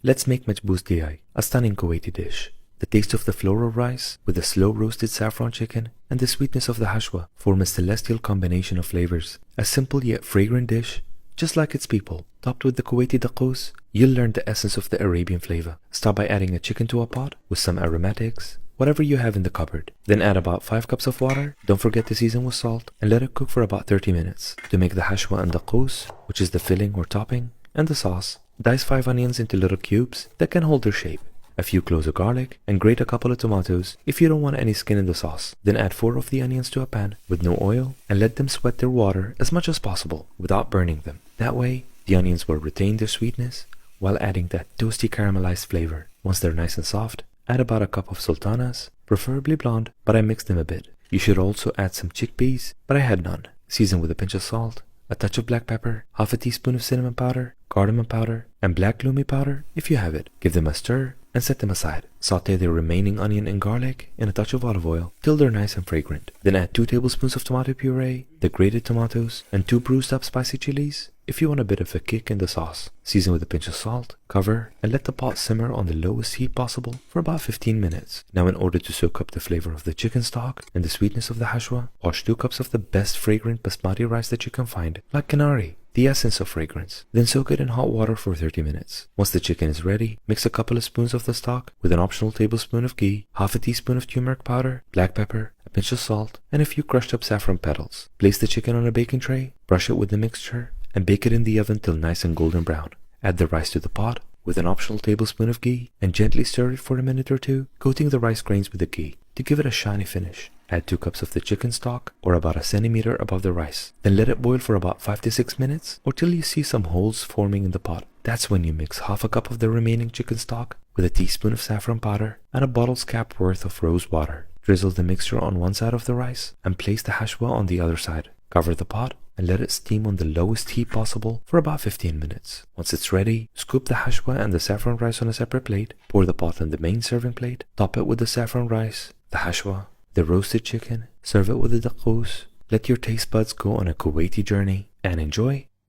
Let's make Machboos Deyay, a stunning Kuwaiti dish. The taste of the floral rice with the slow roasted saffron chicken and the sweetness of the hashwa form a celestial combination of flavors. A simple yet fragrant dish, just like its people. Topped with the Kuwaiti daqoos, you'll learn the essence of the Arabian flavor. Start by adding a chicken to a pot with some aromatics, whatever you have in the cupboard. Then add about 5 cups of water. Don't forget to season with salt and let it cook for about 30 minutes. To make the hashwa and daqoos, which is the filling or topping, and the sauce, dice 5 onions into little cubes that can hold their shape. A few cloves of garlic and grate a couple of tomatoes if you don't want any skin in the sauce. Then add 4 of the onions to a pan with no oil and let them sweat their water as much as possible without burning them. That way, the onions will retain their sweetness while adding that toasty caramelized flavor. Once they're nice and soft, add about a cup of sultanas, preferably blonde, but I mixed them a bit. You should also add some chickpeas, but I had none. Season with a pinch of salt, a touch of black pepper, half a teaspoon of cinnamon powder, cardamom powder, and black lumi powder if you have it. Give them a stir and set them aside. Saute the remaining onion and garlic in a touch of olive oil till they're nice and fragrant. Then add 2 tablespoons of tomato puree, the grated tomatoes, and 2 bruised up spicy chilies if you want a bit of a kick in the sauce. Season with a pinch of salt, cover, and let the pot simmer on the lowest heat possible for about 15 minutes. Now, in order to soak up the flavor of the chicken stock and the sweetness of the hashwa, wash 2 cups of the best fragrant basmati rice that you can find, like culinary, the essence of fragrance. Then soak it in hot water for 30 minutes. Once the chicken is ready, mix a couple of spoons of the stock with an optional tablespoon of ghee, half a teaspoon of turmeric powder, black pepper, a pinch of salt, and a few crushed up saffron petals. Place the chicken on a baking tray, brush it with the mixture, and bake it in the oven till nice and golden brown. Add the rice to the pot with an optional tablespoon of ghee and gently stir it for a minute or two, coating the rice grains with the ghee to give it a shiny finish. Add 2 cups of the chicken stock, or about a centimeter above the rice. Then let it boil for about 5 to 6 minutes, or till you see some holes forming in the pot. That's when you mix half a cup of the remaining chicken stock with a teaspoon of saffron powder and a bottle's cap worth of rose water. Drizzle the mixture on one side of the rice and place the hashwa on the other side. Cover the pot and let it steam on the lowest heat possible for about 15 minutes. Once it's ready, scoop the hashwa and the saffron rice on a separate plate, pour the pot on the main serving plate, top it with the saffron rice, the hashwa, the roasted chicken, serve it with the daqoos. Let your taste buds go on a Kuwaiti journey and enjoy.